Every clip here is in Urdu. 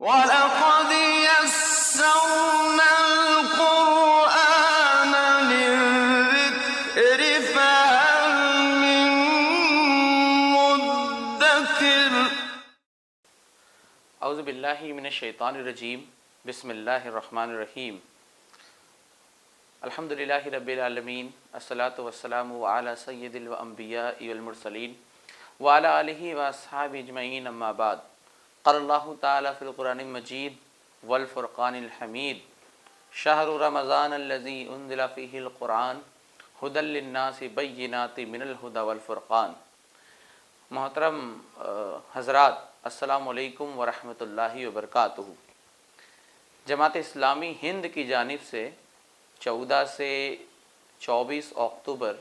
وَلَقَدْ يَسَّرْنَا الْقُرْآنَ لِلذِّكْرِ فَهَلْ مِن مُّدَّكِرٍ۔ اعوذ باللہ من الشیطان الرجیم، بسم اللہ الرحمن الرحیم۔ الحمد للہ رب العالمین، الصلاۃ والسلام علی سید الانبیاء والمرسلین وعلی آلہ واصحابہ اجمعین، اما بعد۔ قال اللہ تعالی فی القرآن المجید والفرقان الحمید، شہر رمضان الذی انزل فیہ القرآن ھدی للناس بینات من الھدی والفرقان۔ محترم حضرات، السلام علیکم ورحمۃ اللہ وبرکاتہ۔ جماعت اسلامی ہند کی جانب سے 14 سے 24 اکتوبر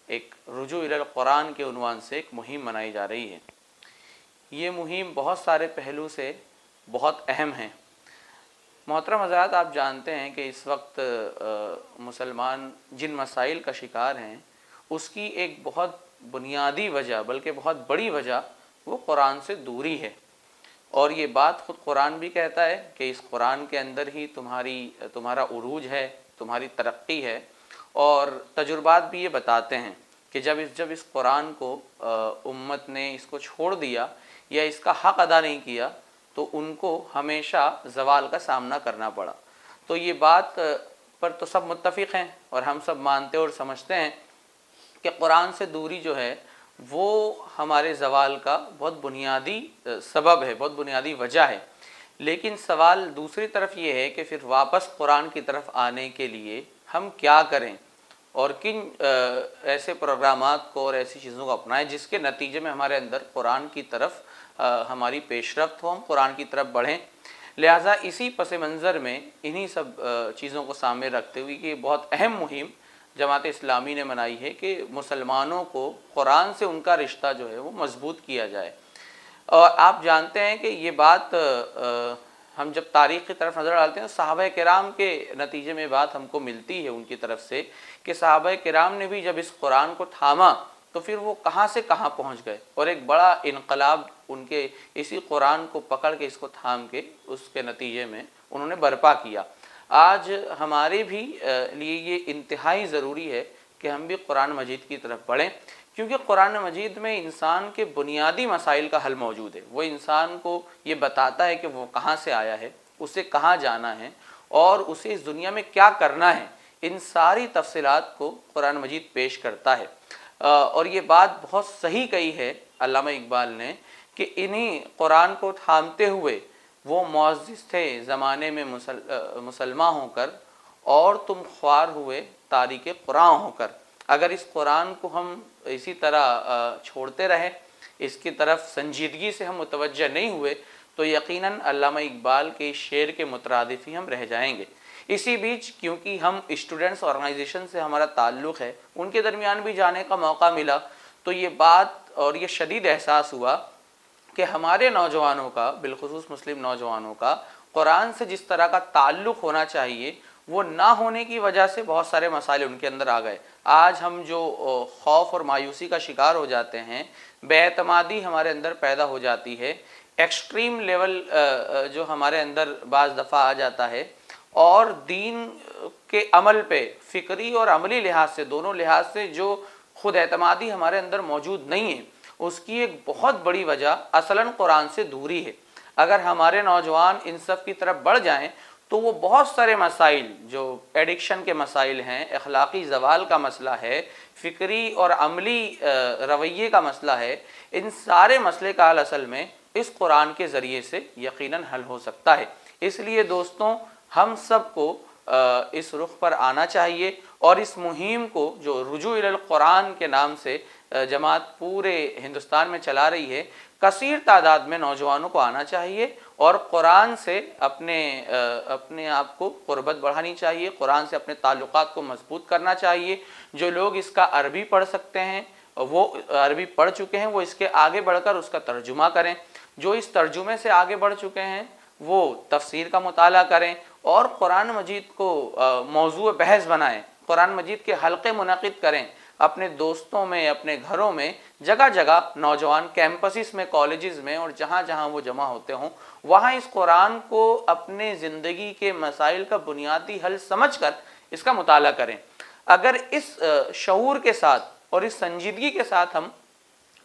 ایک رجوع الی القرآن کے عنوان سے ایک مہم منائی جا رہی ہے۔ یہ مہم بہت سارے پہلو سے بہت اہم ہے۔ محترم حضرات، آپ جانتے ہیں کہ اس وقت مسلمان جن مسائل کا شکار ہیں اس کی ایک بہت بنیادی وجہ، بلکہ بہت بڑی وجہ، وہ قرآن سے دوری ہے۔ اور یہ بات خود قرآن بھی کہتا ہے کہ اس قرآن کے اندر ہی تمہارا عروج ہے، تمہاری ترقی ہے۔ اور تجربات بھی یہ بتاتے ہیں کہ جب اس قرآن کو امت نے اس کو چھوڑ دیا یا اس کا حق ادا نہیں کیا تو ان کو ہمیشہ زوال کا سامنا کرنا پڑا۔ تو یہ بات پر تو سب متفق ہیں اور ہم سب مانتے اور سمجھتے ہیں کہ قرآن سے دوری جو ہے وہ ہمارے زوال کا بہت بنیادی سبب ہے، بہت بنیادی وجہ ہے۔ لیکن سوال دوسری طرف یہ ہے کہ پھر واپس قرآن کی طرف آنے کے لیے ہم کیا کریں اور کن ایسے پروگرامات کو اور ایسی چیزوں کو اپنائیں جس کے نتیجے میں ہمارے اندر قرآن کی طرف ہماری پیش رفت ہو، ہم قرآن کی طرف بڑھیں۔ لہٰذا اسی پس منظر میں انہی سب چیزوں کو سامنے رکھتے ہوئے کہ یہ بہت اہم مہم جماعت اسلامی نے منائی ہے کہ مسلمانوں کو قرآن سے ان کا رشتہ جو ہے وہ مضبوط کیا جائے۔ اور آپ جانتے ہیں کہ یہ بات ہم جب تاریخ کی طرف نظر ڈالتے ہیں تو صحابہ کرام کے نتیجے میں بات ہم کو ملتی ہے ان کی طرف سے کہ صحابہ کرام نے بھی جب اس قرآن کو تھاما تو پھر وہ کہاں سے کہاں پہنچ گئے اور ایک بڑا انقلاب ان کے اسی قرآن کو پکڑ کے، اس کو تھام کے، اس کے نتیجے میں انہوں نے برپا کیا۔ آج ہمارے بھی لیے یہ انتہائی ضروری ہے کہ ہم بھی قرآن مجید کی طرف بڑھیں، کیونکہ قرآن مجید میں انسان کے بنیادی مسائل کا حل موجود ہے۔ وہ انسان کو یہ بتاتا ہے کہ وہ کہاں سے آیا ہے، اسے کہاں جانا ہے اور اسے اس دنیا میں کیا کرنا ہے۔ ان ساری تفصیلات کو قرآن مجید پیش کرتا ہے۔ اور یہ بات بہت صحیح کہی ہے علامہ اقبال نے کہ انہی قرآن کو تھامتے ہوئے وہ معزز تھے زمانے میں مسلمان ہو کر، اور تم خوار ہوئے تاریک قرآن ہو کر۔ اگر اس قرآن کو ہم اسی طرح چھوڑتے رہے، اس کی طرف سنجیدگی سے ہم متوجہ نہیں ہوئے تو یقیناً علامہ اقبال کے شعر کے مترادف ہی ہم رہ جائیں گے۔ اسی بیچ کیونکہ ہم اسٹوڈنٹس آرگنائزیشن سے ہمارا تعلق ہے، ان کے درمیان بھی جانے کا موقع ملا تو یہ بات اور یہ شدید احساس ہوا کہ ہمارے نوجوانوں کا، بالخصوص مسلم نوجوانوں کا، قرآن سے جس طرح کا تعلق ہونا چاہیے وہ نہ ہونے کی وجہ سے بہت سارے مسائل ان کے اندر آ گئے۔ آج ہم جو خوف اور مایوسی کا شکار ہو جاتے ہیں، بے اعتمادی ہمارے اندر پیدا ہو جاتی ہے، ایکسٹریم لیول جو ہمارے اندر بعض دفعہ آ جاتا ہے، اور دین کے عمل پہ فکری اور عملی لحاظ سے، دونوں لحاظ سے جو خود اعتمادی ہمارے اندر موجود نہیں ہے، اس کی ایک بہت بڑی وجہ اصلاً قرآن سے دوری ہے۔ اگر ہمارے نوجوان ان سب کی طرف بڑھ جائیں تو وہ بہت سارے مسائل جو ایڈکشن کے مسائل ہیں، اخلاقی زوال کا مسئلہ ہے، فکری اور عملی رویے کا مسئلہ ہے، ان سارے مسئلے کا حل اصل میں اس قرآن کے ذریعے سے یقیناً حل ہو سکتا ہے۔ اس لیے دوستوں، ہم سب کو اس رخ پر آنا چاہیے اور اس مہم کو جو رجوع الی القرآن کے نام سے جماعت پورے ہندوستان میں چلا رہی ہے، کثیر تعداد میں نوجوانوں کو آنا چاہیے اور قرآن سے اپنے آپ کو قربت بڑھانی چاہیے، قرآن سے اپنے تعلقات کو مضبوط کرنا چاہیے۔ جو لوگ اس کا عربی پڑھ سکتے ہیں، وہ عربی پڑھ چکے ہیں، وہ اس کے آگے بڑھ کر اس کا ترجمہ کریں۔ جو اس ترجمے سے آگے بڑھ چکے ہیں وہ تفسیر کا مطالعہ کریں اور قرآن مجید کو موضوع بحث بنائیں، قرآن مجید کے حلقے منعقد کریں۔ اپنے دوستوں میں، اپنے گھروں میں، جگہ جگہ نوجوان کیمپسز میں، کالجز میں، اور جہاں جہاں وہ جمع ہوتے ہوں وہاں اس قرآن کو اپنے زندگی کے مسائل کا بنیادی حل سمجھ کر اس کا مطالعہ کریں۔ اگر اس شعور کے ساتھ اور اس سنجیدگی کے ساتھ ہم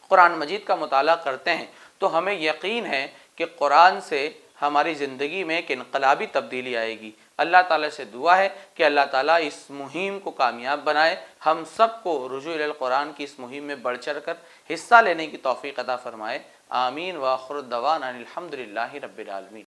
قرآن مجید کا مطالعہ کرتے ہیں تو ہمیں یقین ہے کہ قرآن سے ہماری زندگی میں ایک انقلابی تبدیلی آئے گی۔ اللہ تعالیٰ سے دعا ہے کہ اللہ تعالیٰ اس مہم کو کامیاب بنائے، ہم سب کو رجوع الی القرآن کی اس مہم میں بڑھ چڑھ کر حصہ لینے کی توفیق عطا فرمائے۔ آمین وآخر دعوانا الحمد للہ رب العالمین۔